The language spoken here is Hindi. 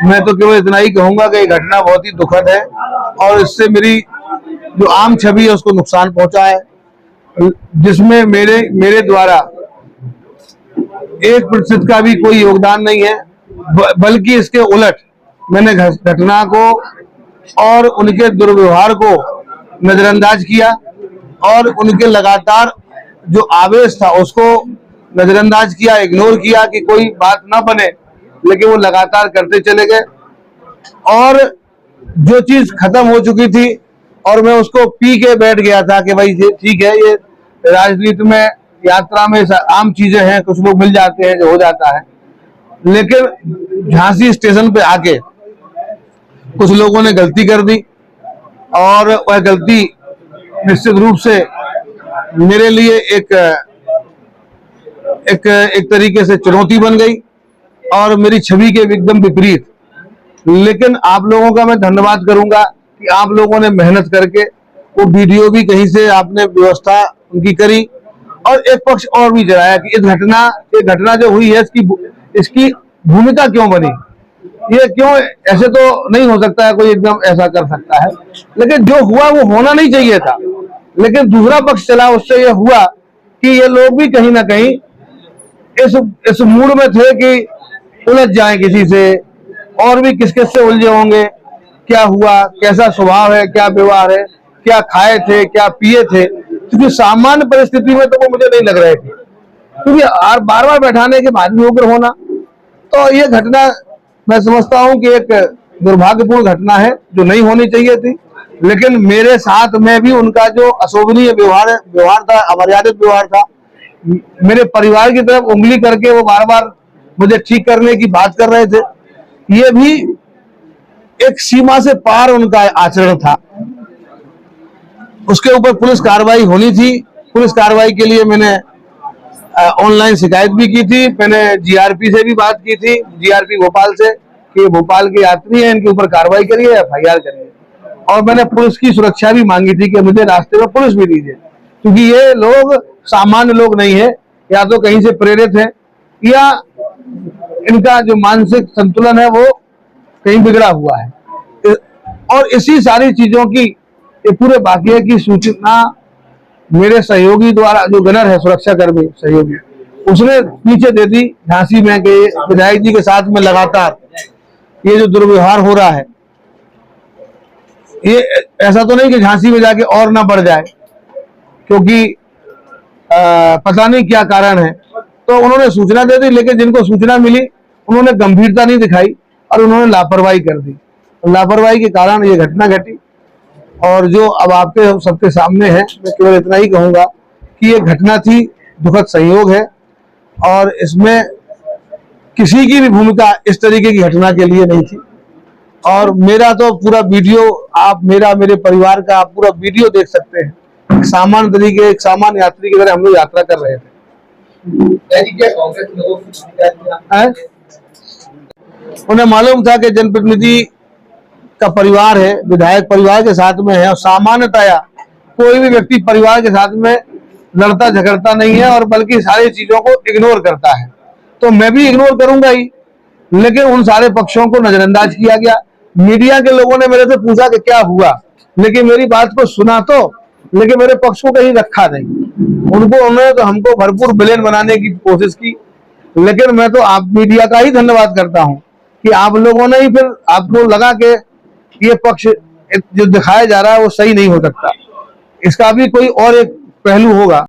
मैं तो केवल इतना ही कहूंगा कि ये घटना बहुत ही दुखद है और इससे मेरी जो आम छवि है उसको नुकसान पहुंचा है, जिसमें मेरे द्वारा 1% का भी कोई योगदान नहीं है, बल्कि इसके उलट मैंने घटना को और उनके दुर्व्यवहार को नजरअंदाज किया और उनके लगातार जो आवेश था उसको नजरअंदाज किया, इग्नोर किया कि कोई बात ना बने, लेकिन वो लगातार करते चले गए और जो चीज खत्म हो चुकी थी और मैं उसको पी के बैठ गया था कि भाई ये ठीक है, ये राजनीति में यात्रा में आम चीजें हैं, कुछ लोग मिल जाते हैं, जो हो जाता है। लेकिन झांसी स्टेशन पे आके कुछ लोगों ने गलती कर दी और वह गलती निश्चित रूप से मेरे लिए एक तरीके से चुनौती बन गई और मेरी छवि के एकदम विपरीत। लेकिन आप लोगों का मैं धन्यवाद करूंगा कि आप लोगों ने मेहनत करके वो वीडियो भी कहीं से आपने व्यवस्था उनकी करी और एक पक्ष और भी जलाया कि ये घटना जो हुई है इसकी भूमिका क्यों बनी, ये क्यों, ऐसे तो नहीं हो सकता है कोई एकदम ऐसा कर सकता है। लेकिन जो हुआ वो होना नहीं चाहिए था। लेकिन दूसरा पक्ष चला, उससे ये हुआ कि ये लोग भी कहीं ना कहीं इस मूड में थे कि उलझ जाएं किसी से और भी किस किस से उलझे होंगे, क्या हुआ, कैसा स्वभाव है, क्या व्यवहार है, क्या खाए थे, क्या पिए थे, क्योंकि सामान्य परिस्थिति में तो वो मुझे नहीं लग रहे थे, क्योंकि बार बार बैठाने के बाद भी उग्र होना। तो ये घटना मैं समझता हूं कि एक दुर्भाग्यपूर्ण घटना है जो नहीं होनी चाहिए थी। लेकिन मेरे साथ में भी उनका जो अशोभनीय व्यवहार था, अमर्यादित व्यवहार था, मेरे परिवार की तरफ उंगली करके वो बार बार मुझे ठीक करने की बात कर रहे थे, ये भी एक सीमा से पार उनका आचरण था। उसके ऊपर पुलिस कार्रवाई होनी थी। पुलिस कार्रवाई के लिए मैंने ऑनलाइन शिकायत भी की थी, मैंने जीआरपी से भी बात की थी, जीआरपी भोपाल से, कि भोपाल के यात्री हैं, इनके ऊपर कार्रवाई करिए, एफआईआर करिए। और मैंने पुलिस की सुरक्षा भी मांगी थी कि मुझे रास्ते में पुलिस भी दीजिए, क्योंकि ये लोग सामान्य लोग नहीं है, या तो कहीं से प्रेरित है या इनका जो मानसिक संतुलन है वो कहीं बिगड़ा हुआ है। और इसी सारी चीजों की ये पूरे वाकये की सूचना मेरे सहयोगी द्वारा, जो गनर है सुरक्षा कर्मी सहयोगी, उसने पीछे दे दी झांसी में कि विधायक जी के साथ में लगातार ये जो दुर्व्यवहार हो रहा है, ये ऐसा तो नहीं कि झांसी में जाके और ना बढ़ जाए, क्योंकि पता नहीं क्या कारण है। तो उन्होंने सूचना दे दी, लेकिन जिनको सूचना मिली उन्होंने गंभीरता नहीं दिखाई और उन्होंने लापरवाही कर दी। लापरवाही के कारण ये घटना घटी और जो अब आपके सबके सामने है, मैं केवल इतना ही कहूंगा कि ये घटना थी, दुखद संयोग है और इसमें किसी की भी भूमिका इस तरीके की घटना के लिए नहीं थी। और मेरा तो पूरा वीडियो आप मेरे परिवार का आप पूरा वीडियो देख सकते हैं। सामान्य तरीके, एक सामान्य यात्री की तरह हम लोग यात्रा कर रहे थे। उन्हें मालूम था कि जनप्रतिनिधि का परिवार है, विधायक परिवार के साथ में है, और सामान्यतया कोई भी व्यक्ति परिवार के साथ में लड़ता झगड़ता नहीं है और बल्कि सारी चीजों को इग्नोर करता है। तो मैं भी इग्नोर करूंगा ही, लेकिन उन सारे पक्षों को नजरअंदाज किया गया। मीडिया के लोगों ने मेरे से पूछा कि क्या हुआ, लेकिन मेरी बात को सुना तो, लेकिन मेरे पक्ष को कहीं रखा नहीं। उन्होंने तो हमको भरपूर विलेन बनाने की कोशिश की। लेकिन मैं तो आप मीडिया का ही धन्यवाद करता हूं कि आप लोगों ने ही फिर आपको लगा कि ये पक्ष जो दिखाया जा रहा है वो सही नहीं हो सकता, इसका भी कोई और एक पहलू होगा।